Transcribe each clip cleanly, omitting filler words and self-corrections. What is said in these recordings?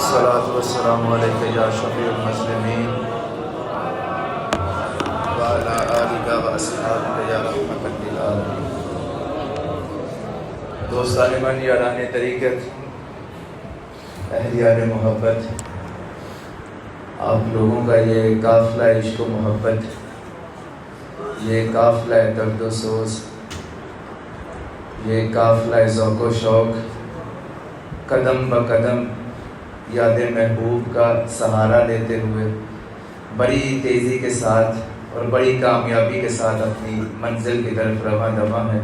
الصلاة والسلام علیک یا شفیع المسلمین وعلی آلک و اصحابک یا رحمۃ للعالمین۔ دوستان من، یاران طریقت، اہلیان محبت، آپ لوگوں کا یہ قافلہ عشق و محبت، یہ قافلہ درد و سوز، یہ قافلہ ذوق و شوق، قدم بقدم یاد محبوب کا سہارا لیتے ہوئے بڑی تیزی کے ساتھ اور بڑی کامیابی کے ساتھ اپنی منزل کی طرف رواں دواں ہے۔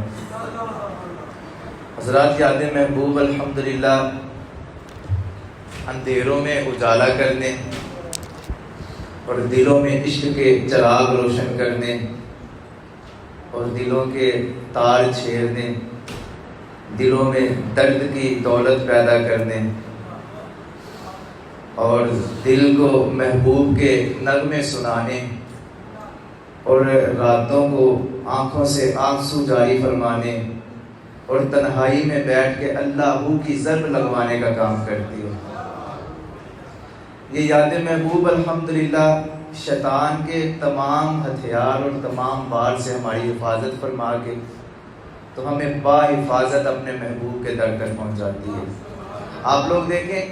حضرات، یاد محبوب الحمدللہ اندھیروں میں اجالا کرنے اور دلوں میں عشق کے چراغ روشن کرنے اور دلوں کے تار چھیڑنے، دلوں میں درد کی دولت پیدا کرنے اور دل کو محبوب کے نغمے سنانے اور راتوں کو آنکھوں سے آنسو جاری فرمانے اور تنہائی میں بیٹھ کے اللہ کی ضرب لگوانے کا کام کرتی ہے۔ یہ یاد محبوب الحمدللہ شیطان کے تمام ہتھیار اور تمام وار سے ہماری حفاظت فرما کے تو ہمیں با حفاظت اپنے محبوب کے در تک پہنچاتی ہے۔ آپ لوگ دیکھیں،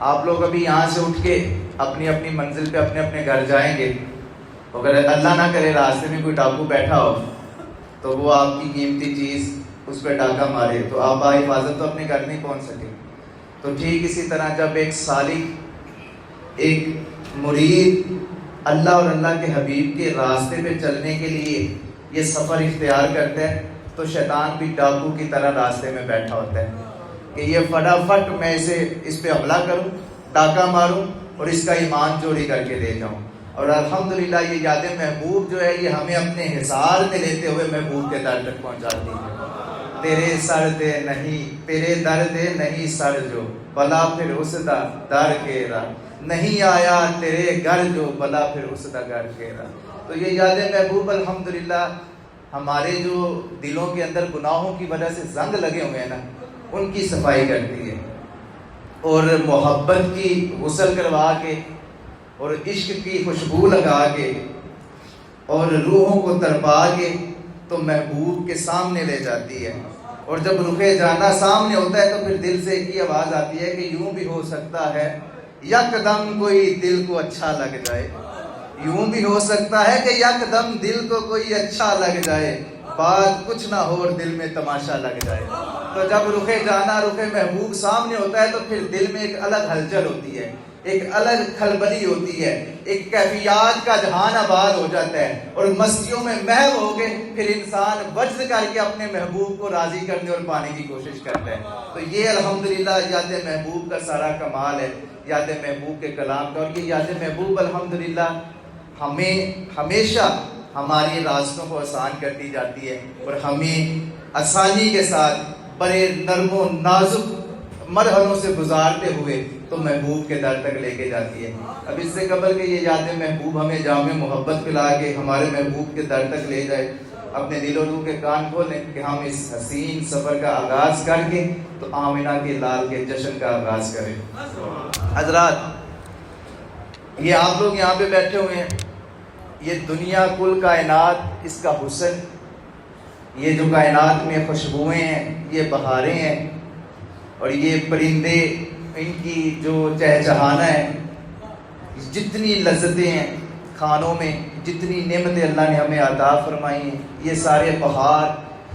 آپ لوگ ابھی یہاں سے اٹھ کے اپنی اپنی منزل پہ اپنے اپنے گھر جائیں گے، اگر اللہ نہ کرے راستے میں کوئی ڈاکو بیٹھا ہو تو وہ آپ کی قیمتی چیز اس پہ ڈاکہ مارے تو آپ با حفاظت تو اپنے گھر نہیں پہنچ سکے۔ تو ٹھیک اسی طرح جب ایک سالک، ایک مرید اللہ اور اللہ کے حبیب کے راستے پہ چلنے کے لیے یہ سفر اختیار کرتا ہے تو شیطان بھی ڈاکو کی طرح راستے میں بیٹھا ہوتا ہے کہ یہ فٹافٹ میں اس پہ حملہ کروں، ڈاکہ ماروں اور اس کا ایمان چوری کر کے لے جاؤں۔ اور الحمدللہ یہ یاد محبوب جو ہے یہ ہمیں اپنے حصار میں لیتے ہوئے محبوب کے در تک پہنچاتی ہے۔ تیرے سر دے نہیں، تیرے در دے نہیں سر جو، بلا پھر اس دا در کیرا، نہیں آیا تیرے گھر جو، بلا پھر اس دا گھر کیرا۔ تو یہ یاد محبوب الحمدللہ ہمارے جو دلوں کے اندر گناہوں کی وجہ سے زنگ لگے ہوئے ہیں نا، ان کی صفائی کرتی ہے اور محبت کی غسل کروا کے اور عشق کی خوشبو لگا کے اور روحوں کو ترپا کے تو محبوب کے سامنے لے جاتی ہے۔ اور جب رخ جانا سامنے ہوتا ہے تو پھر دل سے ایک ہی آواز آتی ہے کہ یوں بھی ہو سکتا ہے یکدم کوئی دل کو اچھا لگ جائے، یوں بھی ہو سکتا ہے کہ یکدم دل کو کوئی اچھا لگ جائے، بات کچھ نہ ہو اور دل میں تماشا لگ جائے۔ تو جب رخ جانا، رخ محبوب سامنے ہوتا ہے تو پھر دل میں ایک الگ ہلچل ہوتی ہے، ایک الگ کھلبلی ہوتی ہے، ایک کیفیات کا جہان آباد ہو جاتا ہے اور مستیوں میں محو ہو کے پھر انسان وجد کر کے اپنے محبوب کو راضی کرنے اور پانے کی کوشش کرتا ہے۔ تو یہ الحمدللہ یاد محبوب کا سارا کمال ہے، یاد محبوب کے کلام کا۔ اور یہ یاد محبوب الحمدللہ ہمیں ہمیشہ ہماری راستوں کو آسان کرتی جاتی ہے اور ہمیں آسانی کے ساتھ بڑے نرم و نازک مرحلوں سے گزارتے ہوئے تو محبوب کے در تک لے کے جاتی ہے۔ اب اس سے قبل کہ یہ یاد محبوب ہمیں جام محبت پلا کے ہمارے محبوب کے در تک لے جائے، اپنے دل و روح کے کان کھولیں کہ ہم اس حسین سفر کا آغاز کر کے تو آمنہ کے لال کے جشن کا آغاز کریں۔ حضرات، یہ آپ لوگ یہاں پہ بیٹھے ہوئے ہیں، یہ دنیا کل کائنات، اس کا حسن، یہ جو کائنات میں خوشبوئیں ہیں، یہ بہاریں ہیں اور یہ پرندے، ان کی جو چہچہانا ہے، جتنی لذتیں ہیں کھانوں میں، جتنی نعمتیں اللہ نے ہمیں عطا فرمائی ہیں، یہ سارے پہاڑ،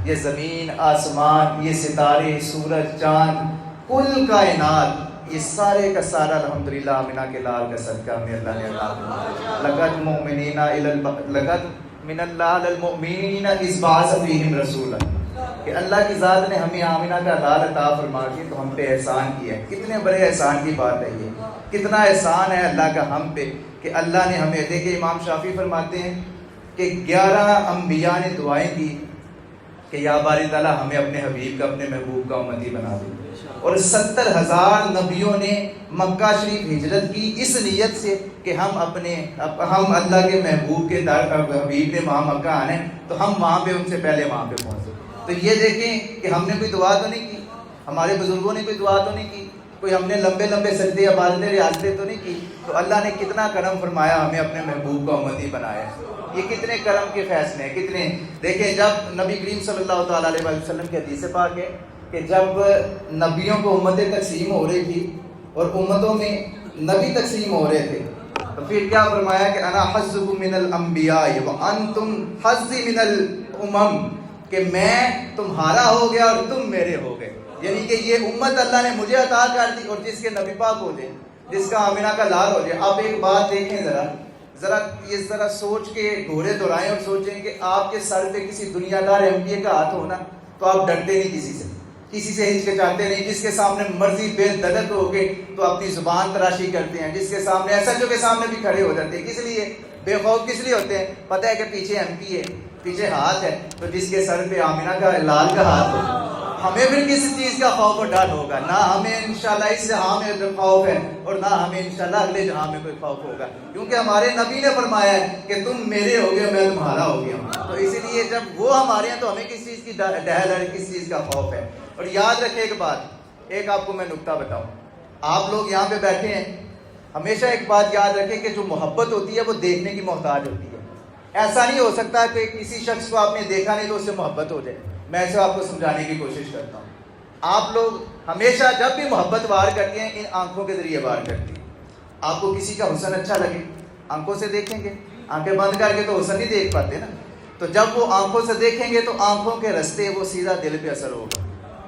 یہ زمین آسمان، یہ ستارے، سورج، چاند، کل کائنات، یہ سارے کا سارا الحمدللہ آمنہ کے لال کا صدقہ ہمیں اللہ نے عطا فرمایا۔ لقد من اللہ للمؤمنین اذ بعث فیہم رسولا، کہ اللہ کی ذات نے ہمیں آمنہ کا لال عطا فرما کے تو ہم پہ احسان کیا ہے۔ کتنے بڑے احسان کی بات ہے یہ، کتنا احسان ہے اللہ کا ہم پہ کہ اللہ نے ہمیں، دیکھیں امام شافعی فرماتے ہیں کہ 11 انبیاء نے دعائیں کی کہ یا باری تعالیٰ ہمیں اپنے حبیب کا، اپنے محبوب کا امتی بنا دے، اور 70,000 نبیوں نے مکہ شریف ہجرت کی اس نیت سے کہ ہم اللہ کے محبوب کے حبیب نے وہاں مکہ آنے تو ہم وہاں پہ ان سے پہلے وہاں پہ پہنچے۔ تو یہ دیکھیں کہ ہم نے کوئی دعا تو نہیں کی، ہمارے بزرگوں نے کوئی دعا تو نہیں کی، کوئی ہم نے لمبے لمبے سجدے عبادتیں ریاستیں تو نہیں کی، تو اللہ نے کتنا کرم فرمایا، ہمیں اپنے محبوب کا امتی بنایا۔ یہ کتنے کرم کے فیصلے ہیں، کتنے۔ دیکھیں جب نبی کریم صلی اللہ تعالیٰ علیہ وسلم کی حدیث پاک ہے کہ جب نبیوں کو امتیں تقسیم ہو رہی تھی اور امتوں میں نبی تقسیم ہو رہے تھے، تو پھر کیا فرمایا کہ انا حظکم من الانبیاء وانتم حظی من الامم، کہ میں تمہارا ہو گیا اور تم میرے ہو گئے، یعنی کہ یہ امت اللہ نے مجھے عطا کر دی، اور جس کے نبی پاک ہو جائے، جس کا آمنہ کا لال ہو جائے۔ آپ ایک بات دیکھیں ذرا سوچ کے گھوڑے دورائیں اور سوچیں کہ آپ کے سر پہ کسی دنیا دار ایم پی اے کا ہاتھ ہونا تو آپ ڈرتے نہیں کسی سے ہچکچاتے نہیں، جس کے سامنے مرضی بے دلت ہو کے تو اپنی زبان تراشی کرتے ہیں، جس کے سامنے ایس ایچ او کے سامنے بھی کھڑے ہو جاتے ہیں۔ کس لیے بے خوف کس لیے ہوتے ہیں؟ پتہ ہے کہ پیچھے ایم پی ہے، پیچھے ہاتھ ہے، تو جس کے سر پہ آمنہ کا لال کا ہاتھ ہو، ہمیں پھر کسی چیز کا خوف و ڈر ہوگا؟ نہ ہمیں انشاءاللہ اس جہاں میں خوف ہے، اور نہ ہمیں انشاءاللہ اگلے جہاں میں کوئی خوف ہوگا، کیونکہ ہمارے نبی نے فرمایا ہے کہ تم میرے ہو گئے میں تمہارا ہو گیا ہوں۔ تو اسی لیے جب وہ ہمارے ہیں تو ہمیں کس چیز کی ڈہل ہے، کس چیز کا خوف ہے۔ اور یاد رکھیں ایک بات، ایک آپ کو میں نکتہ بتاؤں، آپ لوگ یہاں پہ بیٹھے ہیں، ہمیشہ ایک بات یاد رکھیں کہ جو محبت ہوتی ہے وہ دیکھنے کی محتاج ہوتی ہے۔ ایسا نہیں ہو سکتا کہ کسی شخص کو آپ نے دیکھا نہیں تو اس سے محبت ہو جائے۔ میں اسے آپ کو سمجھانے کی کوشش کرتا ہوں۔ آپ لوگ ہمیشہ جب بھی محبت وار کرتے ہیں ان آنکھوں کے ذریعے وار کرتے ہیں۔ آپ کو کسی کا حسن اچھا لگے، آنکھوں سے دیکھیں گے، آنکھیں بند کر کے تو حسن نہیں دیکھ پاتے نا، تو جب وہ آنکھوں سے دیکھیں گے تو آنکھوں کے رستے وہ سیدھا دل پہ اثر ہوگا،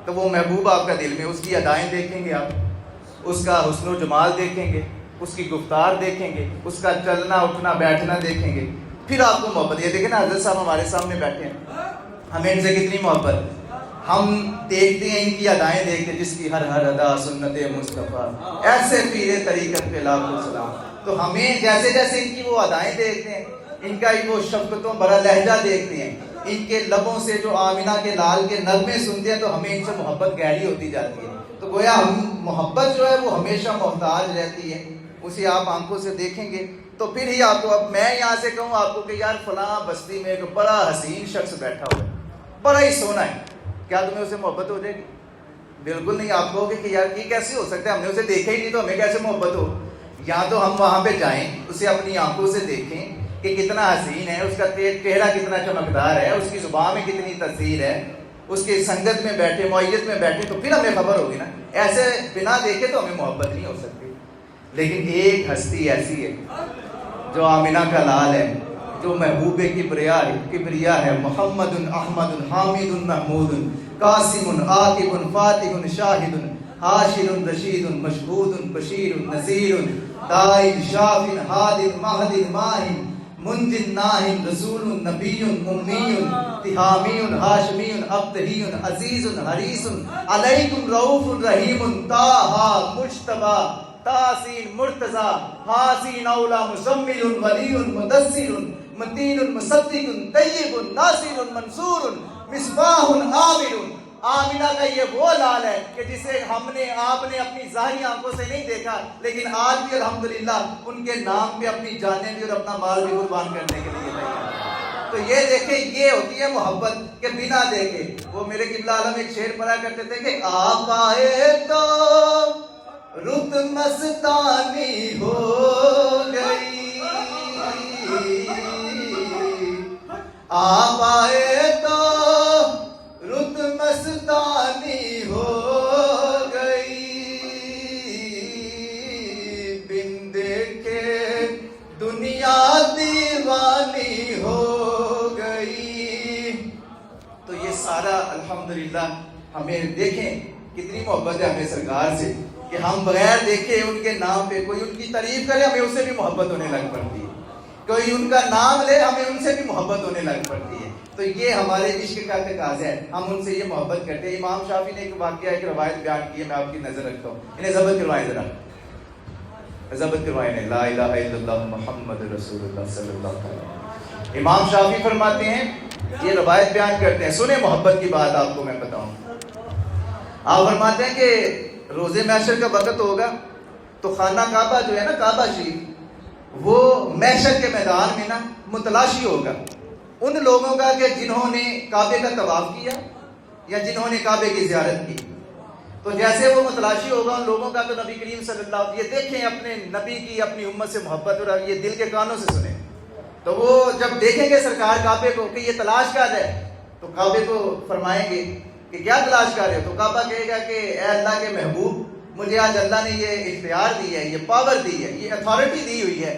تو وہ محبوب آپ کا دل میں، اس کی ادائیں دیکھیں گے، آپ اس کا حسن و جمال دیکھیں گے، اس کی گفتار دیکھیں گے، اس کا چلنا اٹھنا بیٹھنا دیکھیں گے، پھر آپ کو محبت۔ یہ دیکھیں نا حضرت صاحب ہمارے سامنے بیٹھے ہیں، ہمیں ان سے کتنی محبت، ہم دیکھتے ہیں ان کی ادائیں دیکھتے ہیں، جس کی ہر ہر ادا سنت مصطفیٰ، ایسے پیر طریقت پہ لاکھوں سلام۔ تو ہمیں جیسے جیسے ان کی وہ ادائیں دیکھتے ہیں، ان کا وہ شفقتوں بھرا لہجہ دیکھتے ہیں، ان کے لبوں سے جو آمنہ کے لال کے نغمے سنتے ہیں، تو ہمیں ان سے محبت گہری ہوتی جاتی ہے۔ تو گویا ہم محبت جو ہے وہ ہمیشہ محتاج رہتی ہے، اسے آپ آنکھوں سے دیکھیں گے تو پھر ہی آپ کو۔ اب میں یہاں سے کہوں آپ کو کہ یار فلاں بستی میں ایک بڑا حسین شخص بیٹھا ہوا ہے، بڑا ہی سونا ہے، کیا تمہیں اسے محبت ہو جائے گی؟ بالکل نہیں۔ آپ کہو گے کہ یار یہ کیسے ہو سکتا ہے، ہم نے اسے دیکھا ہی نہیں تو ہمیں کیسے محبت ہو؟ یا تو ہم وہاں پہ جائیں، اسے اپنی آنکھوں سے دیکھیں کہ کتنا حسین ہے، اس کا چہرہ کتنا چمکدار ہے، اس کی زبان میں کتنی تاثیر ہے، اس کی سنگت میں بیٹھے، معیت میں بیٹھے، تو پھر ہمیں خبر ہوگی نا۔ ایسے بنا دیکھے تو ہمیں محبت نہیں ہو سکتی۔ لیکن ایک ہستی ایسی ہے جو آمنہ کا لال ہے، جو محبوب کبریا ہے، محمد احمد حامد محمود قاسم عاقب فاتح شاہد حاشر رشید مشہود بشیر نذیر داعٍ شاف ہاد مہد ماہ منجٍ ناہ رسول نبی امی تہامی ہاشمی ابتہی عزیز حریص علیکم رؤوف رحیم طٰہٰ مجتبیٰ تاسین مرتضی حاسین اولا مزمل ولی مدثر متین مصدق طیب ناصر منصور مصباح عامر۔ آمنہ کا یہ وہ لال ہے کہ جسے آپ نے اپنی ظاہری آنکھوں سے نہیں دیکھا، لیکن آج بھی الحمدللہ ان کے نام پہ اپنی جانیں بھی اور اپنا مال بھی قربان کرنے کے لیے تیار۔ تو یہ دیکھیں، یہ ہوتی ہے محبت کہ بنا دیکھے۔ وہ میرے قبلہ عالم ایک شعر پڑھا کرتے تھے کہ آپ آئے تو رت مستانی ہو گئی، آپ آئے تو رت مستانی ہو گئی، بن دیکھے دنیا دیوانی ہو گئی۔ تو یہ سارا الحمدللہ ہمیں دیکھیں کتنی محبت ہے ہمیں سرکار سے کہ ہم بغیر دیکھے ان کے نام پہ کوئی ان کی تعریف کرے ہمیں اس سے بھی محبت ہونے لگ پڑتی ہے، کوئی ان کا نام لے ہمیں ان سے بھی محبت ہونے لگ پڑتی ہے۔ تو یہ ہمارے عشق کا تقاضا ہے، ہم ان سے یہ محبت کرتے ہیں۔ امام شافعی نے ایک واقعہ، ایک روایت بیان کی ہے، میں آپ کی نظر رکھتا ہوں، انہیں ضبط کروائیں، ذرا ضبط کروائیں۔ لا الہ الا اللہ محمد رسول اللہ صلی اللہ علیہ وسلم۔ امام شافعی فرماتے ہیں، یہ روایت بیان کرتے ہیں، سنیں محبت کی بات آپ کو میں بتاؤں۔ آپ فرماتے ہیں کہ روز محشر کا وقت ہوگا تو خانہ کعبہ جو ہے نا، کعبہ شریف، وہ محشر کے میدان میں نا متلاشی ہوگا ان لوگوں کا کہ جنہوں نے کعبے کا طواف کیا یا جنہوں نے کعبے کی زیارت کی۔ تو جیسے وہ متلاشی ہوگا ان لوگوں کا، تو نبی کریم صلی اللہ علیہ وسلم، یہ دیکھیں اپنے نبی کی اپنی امت سے محبت، اور یہ دل کے کانوں سے سنیں، تو وہ جب دیکھیں گے سرکار کعبے کو کہ یہ تلاش کر ہے، تو کعبے کو فرمائیں گے کہ کیا تلاش کر رہے ہو؟ تو کعبہ کہے گا کہ اے اللہ کے محبوب، مجھے آج اللہ نے یہ اختیار دی ہے، یہ پاور دی ہے، یہ اتھارٹی دی ہوئی ہے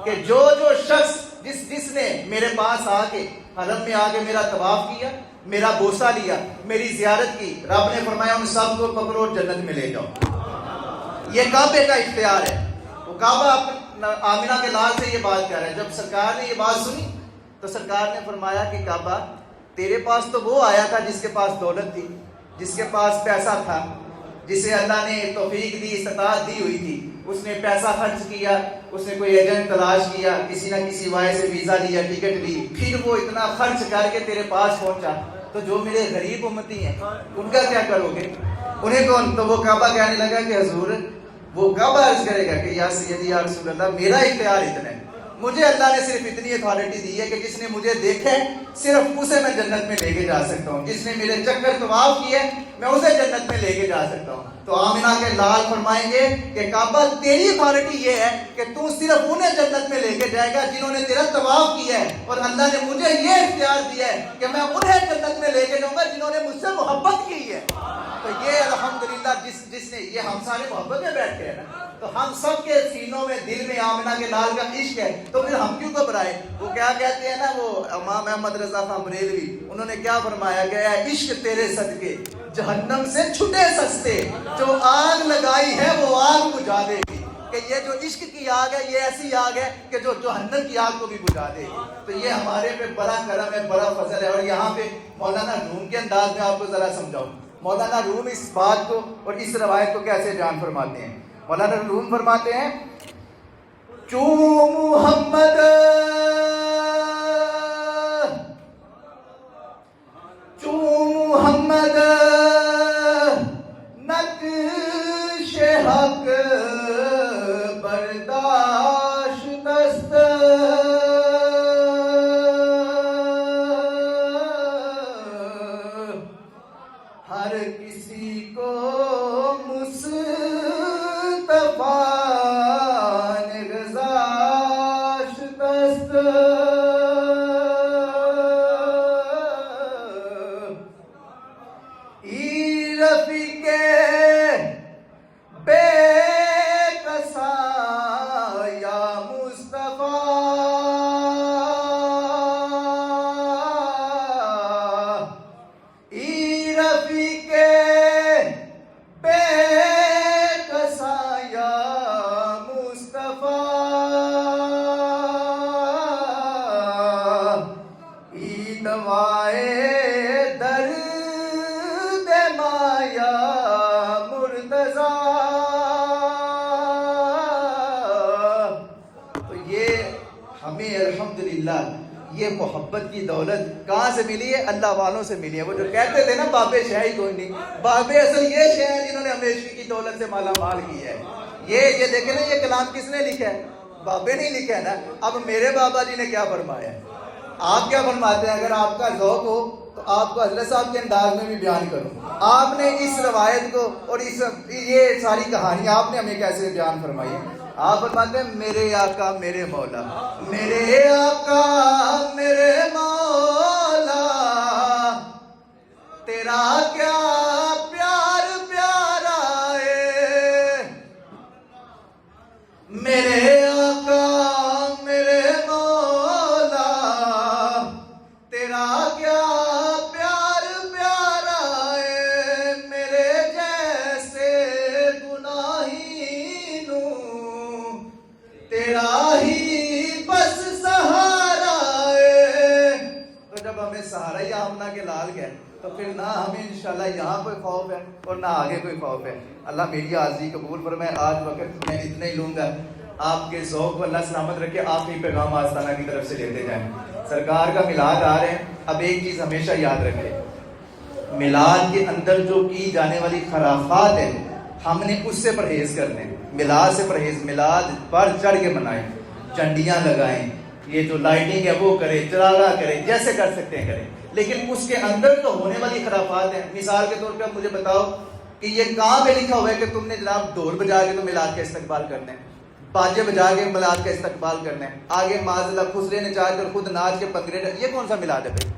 کہ جو شخص جس نے میرے پاس آ کے حرم میں آ کے میرا طواف کیا، میرا بوسہ لیا، میری زیارت کی، رب نے فرمایا ان سب کو پکڑو اور جنت میں لے جاؤ۔ یہ کعبے کا اختیار ہے۔ تو کعبہ آمنہ کے لال سے یہ بات کر رہا ہے۔ جب سرکار نے یہ بات سنی تو سرکار نے فرمایا کہ کعبہ، تیرے پاس تو وہ آیا تھا جس کے پاس دولت تھی، جس کے پاس پیسہ تھا، جسے اللہ نے توفیق دی، استطاعت دی ہوئی تھی، اس نے پیسہ خرچ کیا، اس نے کوئی ایجنٹ تلاش کیا، کسی نہ کسی وجہ سے ویزا لیا، ٹکٹ لی، پھر وہ اتنا خرچ کر کے تیرے پاس پہنچا۔ تو جو میرے غریب امتی ہیں ان کا کیا کرو گے؟ انہیں کون؟ تو وہ کعبہ کہنے لگا کہ حضور، وہ کعبہ عرض کرے گا کہ یا سیدی یا رسول اللہ، میرا اختیار اتنا ہے، مجھے اللہ نے صرف اتنی اتھارٹی دی ہے کہ جس نے مجھے دیکھے صرف اسے میں جنت میں لے کے جا سکتا ہوں، جس نے میرے چکر طواف کیے میں اسے جنت میں لے کے جا سکتا ہوں۔ تو آمنہ کے لال فرمائیں گے کہ کعبہ، تیری اتھارٹی یہ ہے کہ تو صرف انہیں جنت میں لے کے جائے گا جنہوں نے تیرا طواف کیا ہے، اور اللہ نے مجھے یہ اختیار دیا ہے کہ میں انہیں جنت میں لے کے جاؤں گا جنہوں نے مجھ سے محبت کی ہے۔ تو یہ الحمدللہ جس نے، یہ ہم سارے محبت میں بیٹھ کے ہیں نا، تو ہم سب کے سینوں میں، دل میں آمنہ کے لال کا عشق ہے، تو پھر ہم کیوں گھبرائے؟ وہ کیا کہتے ہیں نا، وہ امام احمد رضا خان بریلوی، انہوں نے کیا فرمایا کہ اے عشق تیرے صدقے جہنم سے چھٹے سستے، جو آگ لگائی ہے وہ آگ بجھا دے گی۔ کہ یہ جو عشق کی آگ ہے، یہ ایسی آگ ہے کہ جو جہنم کی آگ کو بھی بجھا دے گی۔ تو یہ ہمارے پہ بڑا کرم ہے، بڑا فضل ہے۔ اور یہاں پہ مولانا روم کے انداز میں آپ کو ذرا سمجھاؤں، مولانا روم اس بات کو اور اس روایت کو کیسے بیان فرماتے ہیں۔ مولانا روم فرماتے ہیں، چوں محمد نقش حق برداشت است، ہر کسی کو یہ محبت کی دولت کہاں سے ملی ہے؟ اللہ والوں سے ملی ہے۔ وہ جو کہتے تھے نا بابے شہ ہی کوئی نہیں، بابے اصل یہ شہ ہیں جنہوں نے ہمیشگی کی دولت سے مالا مال کی ہے۔ یہ دیکھیں نا، یہ کلام کس نے لکھا ہے؟ بابے نہیں لکھا ہے نا۔ اب میرے بابا جی نے کیا فرمایا ہے، آپ کیا فرماتے ہیں؟ اگر آپ کا ذوق ہو تو آپ کو حضرت صاحب کے انداز میں بھی بیان کروں۔ آپ نے اس روایت کو اور یہ ساری کہانی آپ نے ہمیں کیسے بیان فرمائی ہے؟ آپ فرماتے ہیں، میرے آقا میرے مولا، میرے آقا میرے مولا، تیرا کیا پیار پیارا ہے، میرے آقا میرے مولا، تیرا کیا پیار پیارا ہے، میرے جیسے گناہی نوں تیرا ہی بس سہارا ہے۔ تو جب ہمیں سہارا ہی آمنہ کے لال گئے تو پھر نہ ہمیں انشاءاللہ یہاں کوئی خوف ہے اور نہ آگے کوئی خوف ہے۔ اللہ میری حاضری قبول فرمائے۔ آج وقت میں اتنا ہی لوں گا، آپ کے ذوق کو اللہ سلامت رکھے، آخری پیغام آستانہ کی طرف سے لیتے جائیں۔ سرکار کا میلاد آ رہے ہیں، اب ایک چیز ہمیشہ یاد رکھیں، میلاد کے اندر جو کی جانے والی خرافات ہیں ہم نے اس سے پرہیز کرنے، میلاد سے پرہیز، میلاد پر چڑھ کے منائیں، چنڈیاں لگائیں، یہ جو لائٹنگ ہے وہ کریں، چراغا کریں، جیسے کر سکتے ہیں کریں، لیکن اس کے اندر تو ہونے والی خرافات ہیں۔ مثال کے طور پہ آپ مجھے بتاؤ کہ یہ کہاں پہ لکھا ہوا ہے کہ تم نے جناب ڈھول بجا کے تو میلاد کا استقبال کرنا ہے، باجے بجا کے میلاد کا استقبال کرنا ہے، آگے معاذ اللہ خسرے نچاج کر خود ناچ کے پنگڑے، یہ کون سا میلاد ہے بھائی؟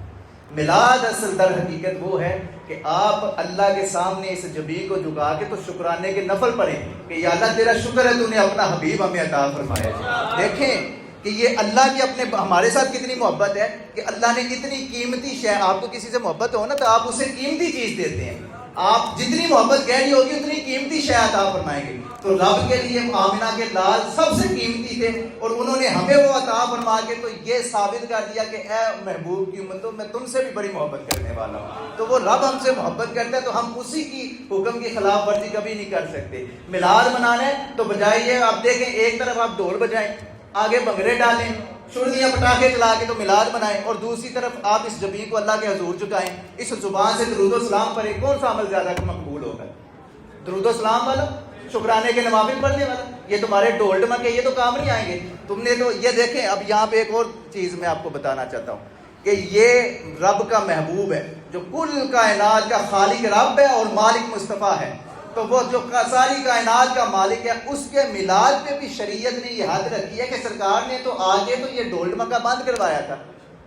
میلاد اصل در حقیقت وہ ہے کہ آپ اللہ کے سامنے اس جبی کو جھکا کے تو شکرانے کے نفل پڑھیں کہ یا اللہ تیرا شکر ہے تو نے اپنا حبیب ہمیں عطا فرمایا۔ دیکھیں کہ یہ اللہ کی اپنے ہمارے ساتھ کتنی محبت ہے کہ اللہ نے اتنی قیمتی شے، آپ کو کسی سے محبت ہو نا تو آپ اسے قیمتی چیز دیتے ہیں، آپ جتنی محبت گہری ہوگی اتنی قیمتی شے عطا فرمائیں گے۔ تو رب کے لیے آمنہ کے لال سب سے قیمتی تھے اور انہوں نے ہمیں وہ عطا فرما کے تو یہ ثابت کر دیا کہ اے محبوب کی امتوں میں تم سے بھی بڑی محبت کرنے والا ہوں۔ تو وہ رب ہم سے محبت کرتا ہے تو ہم اسی کی حکم کی خلاف ورزی کبھی نہیں کر سکتے۔ میلاد منانا ہے تو بجائیے، آپ دیکھیں ایک طرف آپ ڈھول بجائیں، آگے بھنگڑے ڈالیں، چڑیاں پٹاخے چلا کے تو میلاد منائیں، اور دوسری طرف آپ اس جبی کو اللہ کے حضور جھکائیں، اس زبان سے درود و سلام پڑھیں، کون سا عمل زیادہ مقبول ہوگا؟ درود و سلام والا، شکرانے کے نوافل پڑھنے والا؟ یہ تمہارے ڈھول ڈمکے یہ تو کام نہیں آئیں گے۔ تم نے تو یہ دیکھیں، اب یہاں پہ ایک اور چیز میں آپ کو بتانا چاہتا ہوں کہ یہ رب کا محبوب ہے جو کل کائنات کا خالق رب ہے اور مالک مصطفیٰ ہے، تو وہ جو ساری کائنات کا مالک ہے اس کے میلاد پہ بھی شریعت نے یہ حد رکھی ہے کہ سرکار نے تو آگے تو یہ ڈھول ڈمکا بند کروایا تھا،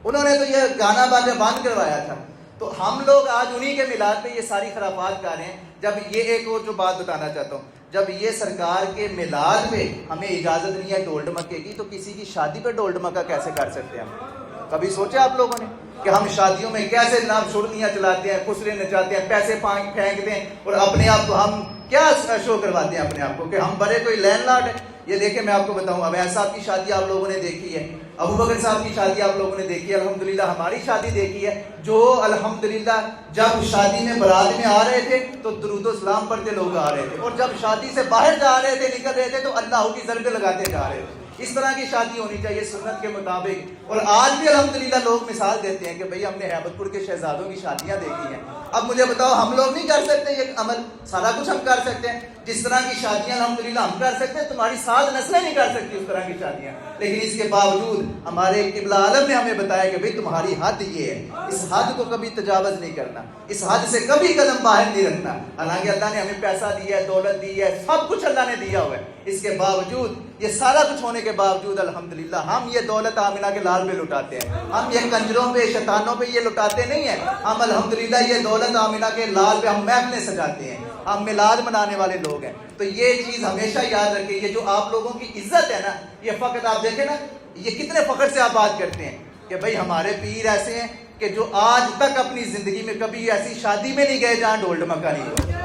انہوں نے تو یہ گانا باجا بند کروایا تھا، تو ہم لوگ آج انہی کے میلاد پہ یہ ساری خرافات کر رہے ہیں۔ جب یہ ایک اور جو بات بتانا چاہتا ہوں، جب یہ سرکار کے میلاد پہ ہمیں اجازت نہیں ہے ڈھول ڈمکے کی، تو کسی کی شادی پہ ڈھول ڈمکا کیسے کر سکتے ہیں ہم؟ کبھی سوچے آپ لوگوں نے کہ ہم شادیوں میں کیسے جناب شرطیاں چلاتے ہیں، خسرے نچاتے ہیں، پیسے پھینکتے ہیں اور اپنے آپ کو ہم کیا شو کرواتے ہیں اپنے آپ کو کہ ہم بڑے کوئی لینڈ لارڈ ہے۔ یہ دیکھیں میں آپ کو بتاؤں، اویس صاحب کی شادی آپ لوگوں نے دیکھی ہے، ابو بکر صاحب کی شادی آپ لوگوں نے دیکھی ہے، الحمدللہ ہماری شادی دیکھی ہے، جو الحمدللہ جب شادی میں برات میں آ رہے تھے تو درود و سلام پڑھتے لوگ آ رہے تھے، اور جب شادی سے باہر جا رہے تھے نکل رہے تھے تو اللہ کی ضربیں لگاتے جا رہے تھے۔ اس طرح کی شادی ہونی چاہیے سنت کے مطابق، اور آج بھی الحمدللہ لوگ مثال دیتے ہیں کہ بھئی ہم نے ہیبت پور کے شہزادوں کی شادیاں دیکھی ہیں۔ اب مجھے بتاؤ ہم لوگ نہیں کر سکتے یہ عمل؟ سارا کچھ ہم کر سکتے ہیں، جس طرح کی شادیاں الحمدللہ ہم کر سکتے ہیں، تمہاری 7 نسلیں نہیں کر سکتی اس طرح کی شادیاں، لیکن اس کے باوجود ہمارے قبلہ عالم نے ہمیں بتایا کہ بھئی تمہاری حد یہ ہے، اس حد کو کبھی تجاوز نہیں کرنا، اس حد سے کبھی قدم باہر نہیں رکھنا۔ حالانکہ اللہ نے ہمیں پیسہ دیا ہے، دولت دی ہے، سب کچھ اللہ نے دیا ہوا ہے، اس کے باوجود یہ سارا کچھ ہونے کے باوجود الحمدللہ ہم یہ دولت آمنہ کے لال پہ لٹاتے ہیں، ہم یہ کنجروں پہ شیطانوں پہ یہ لٹاتے نہیں ہیں، ہم الحمدللہ یہ دولت آمنہ کے لال پہ ہم محفلیں سجاتے ہیں، ہم میلاد منانے والے لوگ ہیں۔ تو یہ چیز ہمیشہ یاد رکھیں، یہ جو آپ لوگوں کی عزت ہے نا، یہ فقط آپ دیکھیں نا، یہ کتنے فخر سے آپ بات کرتے ہیں کہ بھئی ہمارے پیر ایسے ہیں کہ جو آج تک اپنی زندگی میں کبھی ایسی شادی میں نہیں گئے جہاں ڈھول ڈمکا نہیں ہوا۔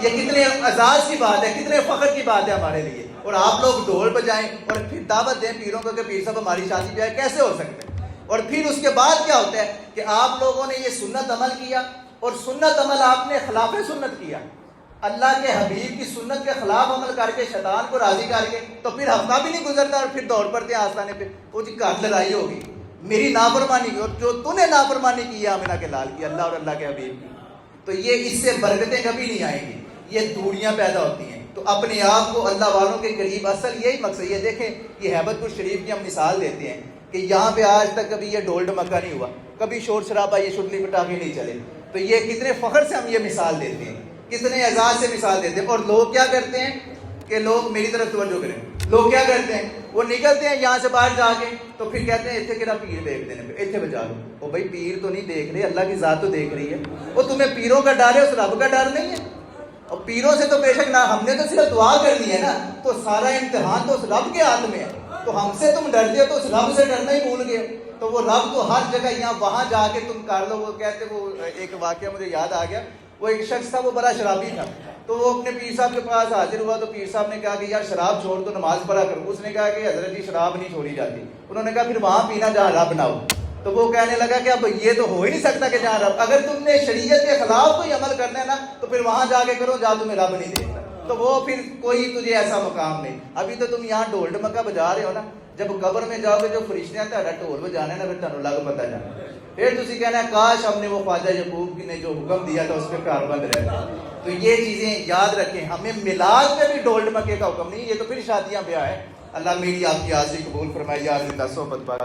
یہ کتنے اعزاز کی بات ہے، کتنے فخر کی بات ہے ہمارے لیے، اور آپ لوگ ڈھول بجائیں اور پھر دعوت دیں پیروں کو کہ پیر صاحب ہماری شادی پہ آئے، کیسے ہو سکتے ہیں؟ اور پھر اس کے بعد کیا ہوتا ہے کہ آپ لوگوں نے یہ سنت عمل کیا، اور سنت عمل آپ نے خلاف سنت کیا، اللہ کے حبیب کی سنت کے خلاف عمل کر کے شیطان کو راضی کر کے، تو پھر ہفتہ بھی نہیں گزرتا اور پھر دوڑ پڑتے ہیں آستانے پہ، وہ جی گھر لڑائی ہوگی، میری نافرمانی کی، اور جو تو نے نافرمانی کی ہے آمنہ کے لال کی، اللہ اور اللہ کے حبیب کی، تو یہ اس سے برکتیں کبھی نہیں آئیں گی، یہ دوریاں پیدا ہوتی ہیں۔ تو اپنے آپ کو اللہ والوں کے قریب، اصل یہی مقصد، یہ دیکھیں یہ ہیبت پور شریف کی ہم مثال دیتے ہیں کہ یہاں پہ آج تک کبھی یہ ڈھول ڈمکا نہیں ہوا، کبھی شور شرابہ یہ شٹلی پٹاخے نہیں چلے، تو یہ کتنے فخر سے ہم یہ مثال دیتے ہیں، کتنے اعزاز سے مثال دیتے ہیں۔ اور لوگ کیا کرتے ہیں کہ لوگ میری طرف توجہ کریں، لوگ کیا کرتے ہیں وہ نکلتے ہیں یہاں سے باہر جا کے تو پھر کہتے ہیں اتنے کہنا پیر دیکھ دینے پہ اتنے بجا لو، وہ بھائی پیر تو نہیں دیکھ رہے، اللہ کی ذات تو دیکھ رہی ہے، وہ تمہیں پیروں کا ڈر ہے، اس رب کا ڈر نہیں ہے؟ اور پیروں سے تو بے شک نہ، ہم نے تو صرف دعا کرنی ہے نا، تو سارا امتحان تو اس رب کے ہاتھ میں ہے، تو ہم سے تم ڈرتے ہو تو اس رب سے ڈرنا ہی بھول گئے، تو وہ رب تو ہر جگہ یہاں وہاں جا کے تم کر لو۔ وہ کہتے، وہ ایک واقعہ مجھے یاد آ گیا، وہ ایک شخص تھا وہ بڑا شرابی تھا، تو وہ اپنے پیر صاحب کے پاس حاضر ہوا، تو پیر صاحب نے کہا کہ یار شراب چھوڑ تو نماز پڑھا کرو، اس نے کہا کہ حضرت جی شراب نہیں چھوڑی جاتی، انہوں نے کہا پھر وہاں پینا جہاں رب نہ ہو، تو وہ کہنے لگا کہ اب یہ تو ہو ہی نہیں سکتا کہ جہاں رب، اگر تم نے شریعت کے خلاف کوئی عمل کرنا ہے نا تو پھر وہاں جا کے کرو جہاں تمہیں رب نہیں دیکھتا، تو وہ پھر کوئی تجھے ایسا مقام نہیں۔ ابھی تو تم یہاں ڈھول ڈمکا بجا رہے ہو نا، جب قبر میں جاؤ گے جو فرشتے ہیں تہاڈا ڈھول بجانا ہے نا، پھر تمہیں لگ پتہ جانا، پھر تسی کہنا ہے کاش ہم نے وہ خواجہ یعقوب نے جو حکم دیا تھا اس پہ کاربند رہتا۔ تو یہ چیزیں یاد رکھیں، ہمیں میلاد میں بھی ڈھول ڈمکے کا حکم نہیں، یہ تو پھر شادیاں بیاہ ہے۔ اللہ میری آپ کی حاضری قبول فرمائے، یا زندہ صحبت پا